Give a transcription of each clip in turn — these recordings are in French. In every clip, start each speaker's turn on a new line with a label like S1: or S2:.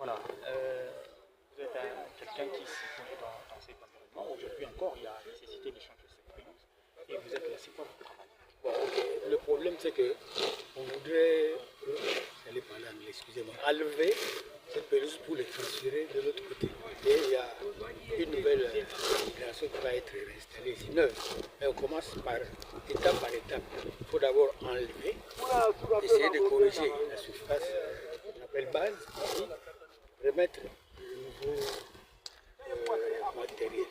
S1: Voilà, vous êtes quelqu'un qui s'y connaît dans cet environnement. Aujourd'hui encore, il y a nécessité de changer cette pelouse. Et vous êtes là, c'est quoi votre travail?
S2: Bon, ok. Le problème, c'est que on voudrait, j'allais parler anglais, excusez-moi, enlever cette pelouse pour les transférer de l'autre côté. Et il y a une nouvelle migration qui va être installée ici, neuve. Mais on commence par étape. Il faut d'abord enlever, essayer de corriger la surface qu'on appelle base, ici, remettre le nouveau matériel.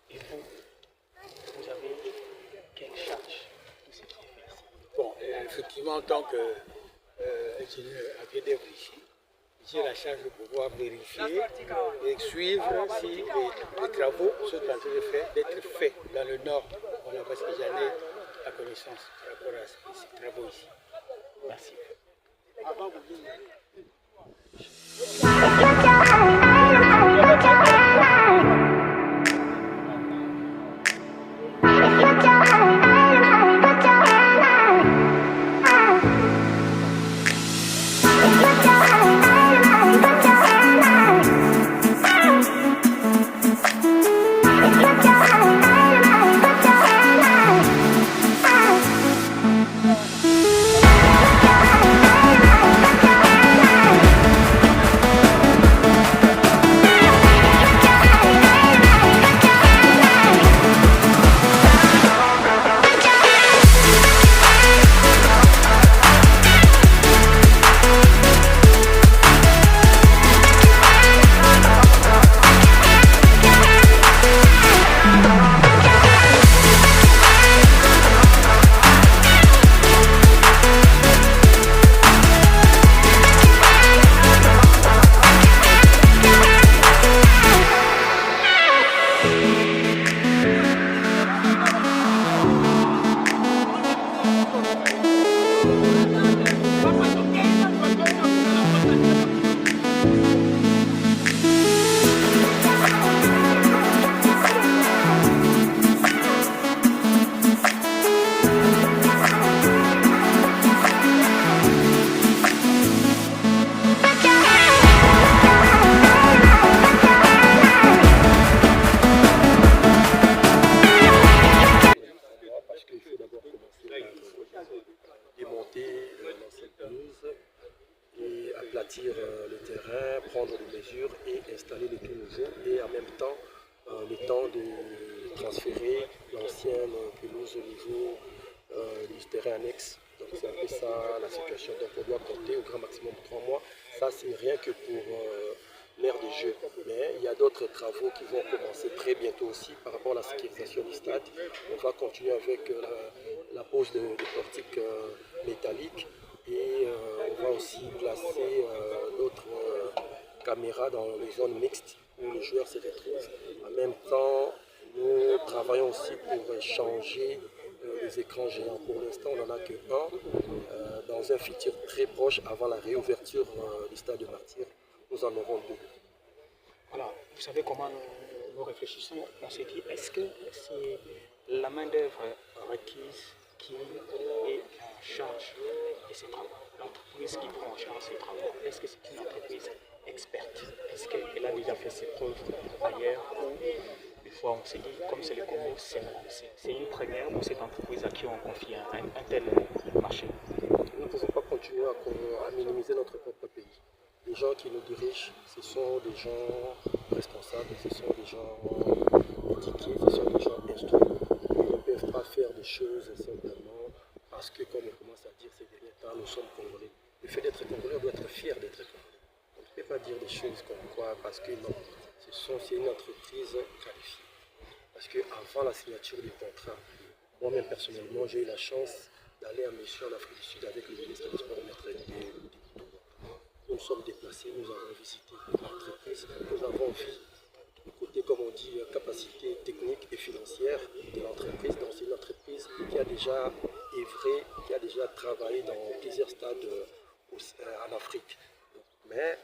S1: Et vous avez quelle charge de ce qui est fait ici?
S2: Bon, effectivement, en tant qu'ingénieur à pied d'œuvre ici, j'ai la charge de pouvoir vérifier et suivre si les travaux sont en train d'être faits dans le nord. Voilà, parce que j'en ai la connaissance par rapport à ces travaux ici.
S1: Merci.
S3: Démonter l'ancienne pelouse et aplatir le terrain, prendre des mesures et installer le tout nouveau et en même temps le temps de transférer l'ancienne pelouse au niveau du terrain annexe. Donc c'est un peu ça la situation. Donc on doit compter au grand maximum 3 mois. Ça c'est rien que pour l'aire de jeu. Mais il y a d'autres travaux qui vont commencer très bientôt aussi par rapport à la sécurisation du stade. On va continuer avec la pose de portiques métalliques et on va aussi placer d'autres caméras dans les zones mixtes où les joueurs se retrouvent. En même temps, nous travaillons aussi pour changer les écrans géants. Pour l'instant, on n'en a que un. Dans un futur très proche, avant la réouverture du stade de Martyrs, nous en aurons 2.
S1: Voilà, vous savez comment nous réfléchissons. On s'est dit, est-ce que c'est la main-d'œuvre requise qui est en charge de ces travaux? L'entreprise qui prend en charge ces travaux, est-ce que c'est une entreprise experte? Est-ce qu'elle a déjà fait ses preuves ailleurs? Ou des fois on s'est dit, comme c'est le Congo, c'est une première pour cette entreprise à qui on confie un tel marché?
S3: Nous ne pouvons pas continuer à minimiser notre propre pays. Les gens qui nous dirigent, ce sont des gens responsables, ce sont des gens éthiqués, ce sont des gens instruits. Ils ne peuvent pas faire des choses simplement parce que, comme on commence à dire ces derniers temps, nous sommes Congolais. Le fait d'être Congolais, on doit être fier d'être Congolais. On ne peut pas dire des choses comme quoi, parce que non, c'est une entreprise qualifiée. Parce qu'avant la signature du contrat, moi-même personnellement, j'ai eu la chance d'aller en mission en Afrique du Sud avec le ministre des Sports, Maître Nous nous sommes déplacés, nous avons visité l'entreprise, nous avons vu le côté, comme on dit, capacité technique et financière de l'entreprise. Donc c'est une entreprise qui a déjà œuvré, qui a déjà travaillé dans plusieurs stades en Afrique. Mais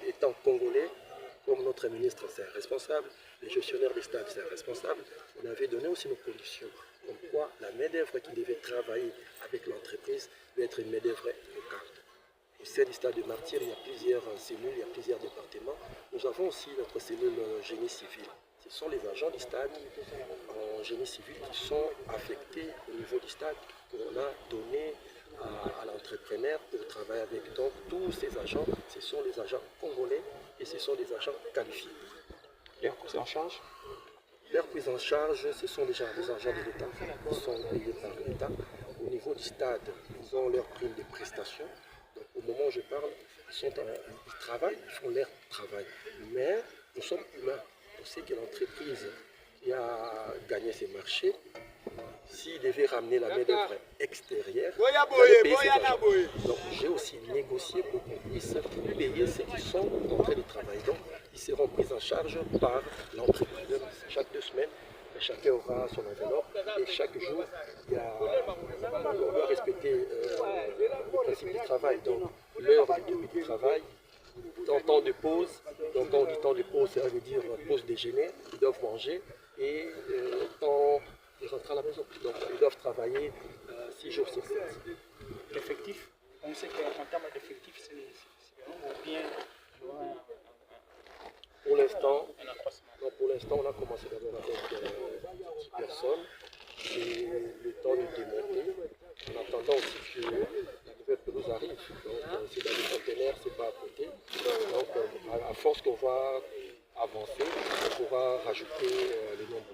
S3: étant congolais, comme notre ministre c'est un responsable, les gestionnaires des stades c'est un responsable, on avait donné aussi nos conditions. Comme quoi la main-d'œuvre qui devait travailler avec l'entreprise doit être une main-d'œuvre locale. Au sein du stade de Martyrs, il y a plusieurs cellules, il y a plusieurs départements. Nous avons aussi notre cellule génie civil. Ce sont les agents du stade en génie civil qui sont affectés au niveau du stade, qu'on a donné à l'entrepreneur pour travailler avec. Donc tous ces agents, ce sont les agents congolais et ce sont des agents qualifiés.
S1: Leur prise en charge?
S3: Leur prise en charge, ce sont déjà des agents de l'État qui sont payés par l'État. Au niveau du stade, ils ont leur prime de prestation. Donc, au moment où je parle, ils travaillent, ils font leur travail. Mais nous sommes humains. On sait que l'entreprise qui a gagné ces marchés, s'il devait ramener la main-d'œuvre extérieure, il allait payer ses agents. Donc j'ai aussi négocié pour qu'on puisse payer ceux qui sont en train de travailler. Donc ils seront pris en charge par l'entrepreneur. Chaque 2 semaines, chacun aura son enveloppe et chaque jour, on doit respecter le principe du travail. Donc l'heure du début du travail, dans temps de pause, donc quand on dit temps de pause, ça veut dire pause déjeuner, ils doivent manger et temps de rentrer à la maison. Donc ils doivent travailler 6 jours sur 7.
S1: L'effectif, on sait qu'en termes d'effectif, c'est vraiment bien loin.
S3: Pour l'instant, on a commencé d'abord avec 10 personnes et le temps de démonter. En attendant aussi que la nouvelle pelouse arrive. Donc c'est dans les conteneurs, c'est pas à côté. Donc à force qu'on va avancer, on pourra rajouter le nombre